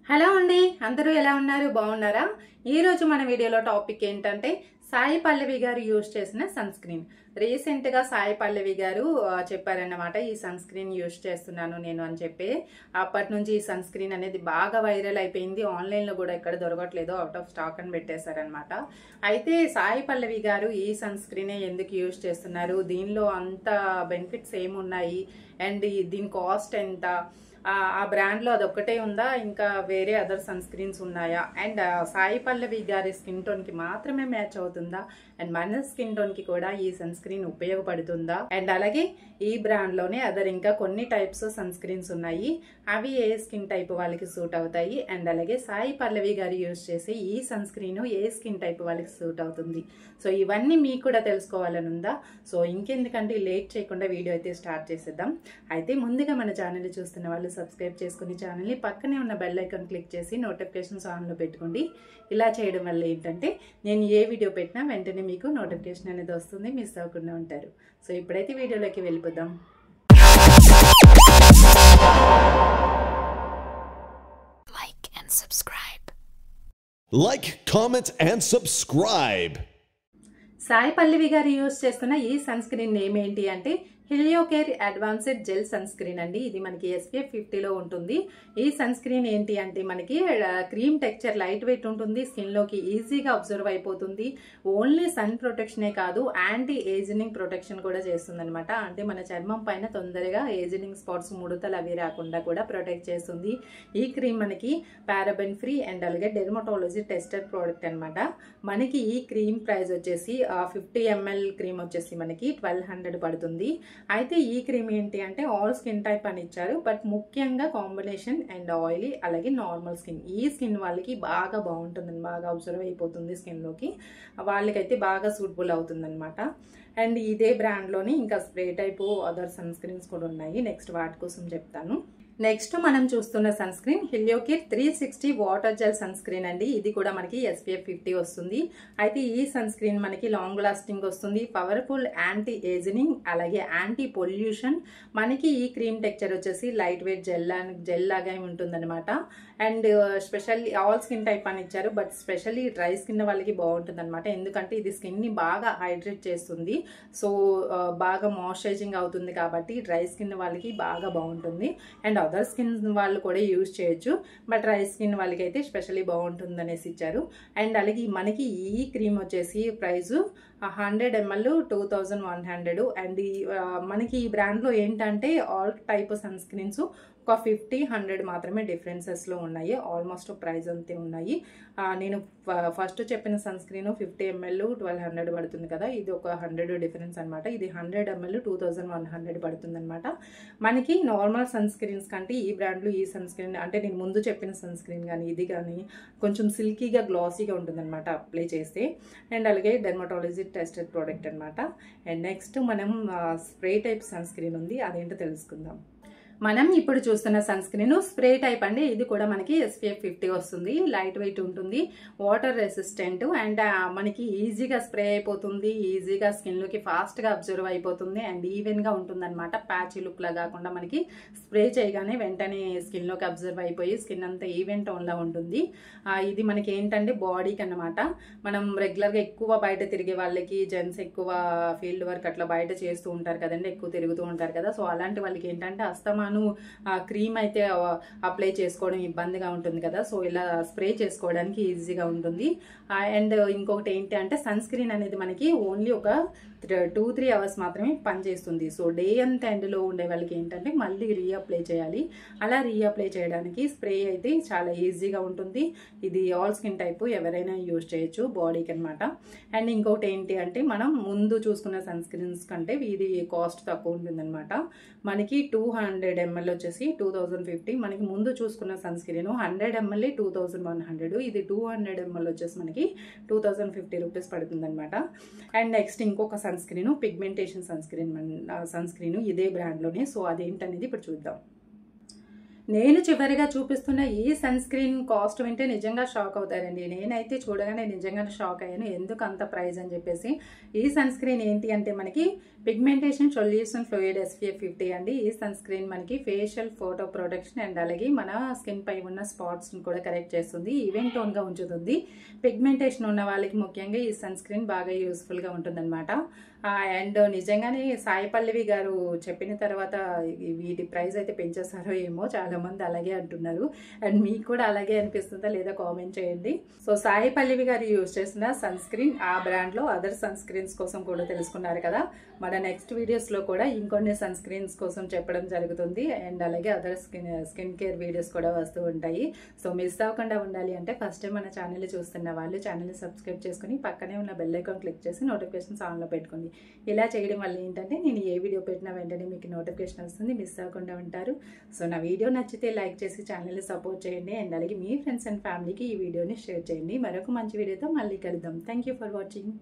Hello అండి, అందరూ ఎలా ఉన్నారు? బాగున్నారా? ఈ రోజు మన వీడియోలో టాపిక్ ఏంటంటే సాయి పల్లవి గారు యూజ్ చేసిన సన్ స్క్రీన్. రీసెంట్ గా సాయి పల్లవి గారు చెప్పారన్నమాట, ఈ సన్ స్క్రీన్ యూజ్ చేస్తున్నాను నేను అని చెప్పి. అప్పటి నుంచి ఈ సన్ స్క్రీన్ అనేది బాగా వైరల్ అయిపోయింది. ఆన్లైన్ లో కూడా ఎక్కడ దొరకట్లేదు, అవుట్ ఆఫ్ స్టాక్ అని పెట్టేశారనమాట. అయితే సాయి పల్లవి గారు ఈ సన్ స్క్రీనే ఎందుకు యూజ్ చేస్తున్నారు, దీనిలో అంత బెనిఫిట్స్ ఏమున్నాయి, అండ్ దీని కాస్ట్ ఎంత, ఆ బ్రాండ్ లో అదొక్కటే ఉందా, ఇంకా వేరే అదర్ సన్ స్క్రీన్స్ ఉన్నాయా, అండ్ సాయి పల్లవి గారి స్కిన్ టోన్ కి మాత్రమే మ్యాచ్ అవుతుందా, అండ్ మన స్కిన్ టోన్ కి కూడా ఈ సన్ స్క్రీన్ ఉపయోగపడుతుందా, అండ్ అలాగే ఈ బ్రాండ్ లోనే అదర్ ఇంకా కొన్ని టైప్స్ సన్ స్క్రీన్స్ ఉన్నాయి, అవి ఏ స్కిన్ టైప్ వాళ్ళకి సూట్ అవుతాయి, అండ్ అలాగే సాయి పల్లవి గారు యూజ్ చేసే ఈ సన్ స్క్రీన్ ఏ స్కిన్ టైప్ వాళ్ళకి సూట్ అవుతుంది. సో ఇవన్నీ మీకు కూడా తెలుసుకోవాలని ఉందా? సో ఇంకెందుకంటే లేట్ చేయకుండా వీడియో అయితే స్టార్ట్ చేసేద్దాం. అయితే ముందుగా మన ఛానల్ చూస్తున్న వాళ్ళు సబ్స్క్రైబ్ చేసుకుని ఛానల్ని పక్కనే ఉన్న బెల్ ఐకాన్ క్లిక్ చేసి నోటిఫికేషన్స్ ఆన్లో పెట్టుకోండి. ఇలా చేయడం వల్ల ఏంటంటే నేను ఏ వీడియో పెట్టినా వెంటనే మీకు నోటిఫికేషన్ అనేది వస్తుంది, మిస్ అవ్వకుండా ఉంటారు. సో ఇప్పుడైతే వీడియోలోకి వెళ్ళిపోదాం. Like and subscribe. Like, comment, and subscribe. Sai Pallavi గారు యూజ్ చేస్తున్న ఈ సన్ స్క్రీన్ నేమ్ ఏంటి అంటే హెలియోకేర్ అడ్వాన్స్డ్ జెల్ సన్ స్క్రీన్ అండి. ఇది మనకి SPF 50లో ఉంటుంది. ఈ సన్ స్క్రీన్ ఏంటి అంటే మనకి క్రీమ్ టెక్స్చర్ లైట్ వెయిట్ ఉంటుంది, స్కిన్ లోకి ఈజీగా అబ్జర్వ్ అయిపోతుంది. ఓన్లీ సన్ ప్రొటెక్షనే కాదు, యాంటీ ఏజింగ్ ప్రొటెక్షన్ కూడా చేస్తుంది అనమాట. అంటే మన చర్మం పైన తొందరగా ఏజింగ్ స్పాట్స్, ముడతలు అవి రాకుండా కూడా ప్రొటెక్ట్ చేస్తుంది. ఈ క్రీమ్ మనకి పారాబెన్ ఫ్రీ అండ్ అలాగే డెర్మటాలజీ టెస్టెడ్ ప్రోడక్ట్ అనమాట. మనకి ఈ క్రీమ్ ప్రైస్ వచ్చేసి 50 ml క్రీమ్ వచ్చేసి మనకి 1200 పడుతుంది. అయితే ఈ క్రీమ్ ఏంటి అంటే ఆల్ స్కిన్ టైప్ అని ఇచ్చారు, బట్ ముఖ్యంగా కాంబినేషన్ అండ్ ఆయిలీ అలాగే నార్మల్ స్కిన్, ఈ స్కిన్ వాళ్ళకి బాగా బాగుంటుందని, బాగా అబ్జర్వ్ అయిపోతుంది స్కిన్ లోకి, వాళ్ళకైతే బాగా సూటబుల్ అవుతుంది అనమాట. అండ్ ఇదే బ్రాండ్ లోని ఇంకా spray type other sun screens కూడా ఉన్నాయి, నెక్స్ట్ వాటి కోసం చెప్తాను. నెక్స్ట్ మనం చూస్తున్న sun screen Heliocare 360 water gel sun screen అండి. ఇది కూడా మనకి SPF 50 వస్తుంది. అయితే ఈ సన్ స్క్రీన్ మనకి లాంగ్ లాస్టింగ్ వస్తుంది, పవర్ఫుల్ యాంటీ ఏజింగ్ అలాగే యాంటీ పొల్యూషన్. మనకి ఈ క్రీమ్ టెక్చర్ వచ్చేసి లైట్ వెయిట్ జెల్ లాగా ఉంటుందన్నమాట. And specially all skin type అని ఇచ్చారు, బట్ స్పెషల్లీ డ్రై స్కిన్ వాళ్ళకి బాగుంటుంది అనమాట. ఎందుకంటే ఇది స్కిన్ ని బాగా హైడ్రేట్ చేస్తుంది, సో బాగా మాయిశ్చరైజింగ్ అవుతుంది కాబట్టి డ్రై స్కిన్ వాళ్ళకి బాగా బాగుంటుంది. అండ్ అదర్ స్కిన్ వాళ్ళు కూడా యూజ్ చేయొచ్చు, బట్ డ్రై స్కిన్ వాళ్ళకి అయితే స్పెషల్లీ బాగుంటుంది అనేసి ఇచ్చారు. అండ్ అలాగే మనకి ఈ క్రీమ్ వచ్చేసి ప్రైజు 100 ml 2100. అండ్ మనకి ఈ బ్రాండ్లో ఏంటంటే ఆల్ టైప్ సన్ స్క్రీన్స్ ఒక 50-100 మాత్రమే డిఫరెన్సెస్లో ఉన్నాయి, ఆల్మోస్ట్ ప్రైస్ అంతే ఉన్నాయి. నేను ఫస్ట్ చెప్పిన సన్ స్క్రీన్ 50 ml 1200 పడుతుంది కదా, ఇది ఒక 100 డిఫరెన్స్ అనమాట. ఇది 100 ml 2100 పడుతుంది అనమాట. మనకి నార్మల్ సన్ స్క్రీన్స్ కంటే ఈ బ్రాండ్లో ఈ సన్ స్క్రీన్ అంటే నేను ముందు చెప్పిన సన్ స్క్రీన్ కానీ ఇది కానీ కొంచెం సిల్కీగా గ్లాసీగా ఉంటుంది అనమాట అప్లై చేస్తే. అండ్ అలాగే డెర్మటాలజీ టెస్టెడ్ ప్రోడక్ట్ అనమాట. అండ్ నెక్స్ట్ మనం స్ప్రే టైప్ సన్ స్క్రీన్ ఉంది, అదేంటో తెలుసుకుందాం. మనం ఇప్పుడు చూస్తున్న సన్ స్క్రీన్ స్ప్రే టైప్ అండి. ఇది కూడా మనకి SPF 50 వస్తుంది, లైట్ వెయిట్ ఉంటుంది, వాటర్ రెసిస్టెంట్, అండ్ మనకి ఈజీగా స్ప్రే అయిపోతుంది, ఈజీగా స్కిన్ లోకి ఫాస్ట్ గా అబ్జర్వ్ అయిపోతుంది, అండ్ ఈవెన్ గా ఉంటుంది అనమాట. ప్యాచ్ లుక్ లా కాకుండా మనకి స్ప్రే చేయగానే వెంటనే స్కిన్ లోకి అబ్జర్వ్ అయిపోయి స్కిన్ అంతా ఈవెన్ టోన్ లా ఉంటుంది. ఇది మనకి ఏంటంటే బాడీకి అన్నమాట. మనం రెగ్యులర్ గా ఎక్కువ బయట తిరిగే వాళ్ళకి, జెంట్స్ ఎక్కువ ఫీల్డ్ వర్క్ అట్లా బయట చేస్తూ ఉంటారు కదండి, ఎక్కువ తిరుగుతూ ఉంటారు కదా, సో అలాంటి వాళ్ళకి ఏంటంటే అస్తమాను క్రీమ్ అయితే అప్లై చేసుకోవడం ఇబ్బందిగా ఉంటుంది కదా, సో ఇలా స్ప్రే చేసుకోవడానికి ఈజీగా ఉంటుంది. అండ్ ఇంకొకటి ఏంటి అంటే సన్ స్క్రీన్ అనేది మనకి ఓన్లీ ఒక 2-3 అవర్స్ మాత్రమే పనిచేస్తుంది. సో డే అండ్ ఎండ్లో ఉండే వాళ్ళకి ఏంటంటే మళ్ళీ రీఅప్లై చేయాలి. అలా రీఅప్లై చేయడానికి స్ప్రే అయితే చాలా ఈజీగా ఉంటుంది. ఇది ఆల్ స్కిన్ టైప్ ఎవరైనా యూజ్ చేయొచ్చు బాడీకి అనమాట. అండ్ ఇంకొకటి ఏంటి అంటే మనం ముందు చూసుకున్న సన్ స్క్రీన్స్ కంటే ఇది కాస్ట్ తక్కువ ఉంటుంది అనమాట. మనకి 200 ml వచ్చేసి 2050, మనకి ముందు చూసుకున్న సన్ స్క్రీన్ 100 ml 2100, ఇది 200 ml వచ్చేసి మనకి 2050 రూపీస్ పడుతుంది అనమాట. అండ్ నెక్స్ట్ ఇంకొక sunscreen pigmentation sunscreen ఇదే బ్రాండ్లోనే, సో అదేంటనేది ఇప్పుడు చూద్దాం. నేను చివరిగా చూపిస్తున్న ఈ సన్ స్క్రీన్ కాస్ట్ వింటే నిజంగా షాక్ అవుతారండి. నేనైతే చూడగానే నిజంగానే షాక్ అయ్యాను, ఎందుకు అంత ప్రైస్ అని చెప్పేసి. ఈ సన్ స్క్రీన్ ఏంటి అంటే మనకి పిగ్మెంటేషన్ సొల్యూషన్ ఫ్లూయిడ్ SPF 50 అండి. ఈ సన్ స్క్రీన్ మనకి ఫేషియల్ ఫోటో ప్రొటెక్షన్ అండ్ అలాగే మన స్కిన్ పై ఉన్న స్పాట్స్ కూడా కరెక్ట్ చేస్తుంది. ఈవెన్ టోన్ గా ఉంచుతుంది. పిగ్మెంటేషన్ ఉన్న వాళ్ళకి ముఖ్యంగా ఈ సన్ స్క్రీన్ బాగా యూస్ఫుల్ గా ఉంటుంది అనమాట. అండ్ నిజంగానే సాయి పల్లవి గారు చెప్పిన తర్వాత వీటి ప్రైస్ అయితే పెంచేస్తారో ఏమో, చాలా మంది అలాగే అంటున్నారు. అండ్ మీకు కూడా అలాగే అనిపిస్తుందా లేదా కామెంట్ చేయండి. సో సాయి పల్లవి గారు యూజ్ చేసిన సన్ స్క్రీన్ ఆ బ్రాండ్ లో అదర్ సన్ స్క్రీన్స్ కోసం కూడా తెలుసుకున్నారు కదా. మన నెక్స్ట్ వీడియోస్ లో కూడా ఇంకొన్ని సన్ స్క్రీన్స్ కోసం చెప్పడం జరుగుతుంది. అండ్ అలాగే అదర్ స్కిన్ కేర్ వీడియోస్ కూడా వస్తూ ఉంటాయి. సో మిస్ అవ్వకుండా ఉండాలి అంటే ఫస్ట్ టైం మన ఛానల్ చూస్తున్న వాళ్ళు ఛానల్ సబ్స్క్రైబ్ చేసుకుని పక్కనే ఉన్న బెల్ ఐకాన్ క్లిక్ చేసి నోటిఫికేషన్స్ ఆన్ లో పెట్టుకోండి. ఇలా చేయడం వల్ల ఏంటంటే నేను ఏ వీడియో పెట్టినా వెంటనే మీకు నోటిఫికేషన్ వస్తుంది, మిస్ అవ్వకుండా ఉంటారు. సో నా వీడియో నచ్చితే లైక్ చేసి ఛానల్ని సపోర్ట్ చేయండి. అండ్ అలాగే మీ ఫ్రెండ్స్ అండ్ ఫ్యామిలీకి ఈ వీడియోని షేర్ చేయండి. మరొక మంచి వీడియోతో మళ్ళీ కలుద్దాం. Thank you for watching.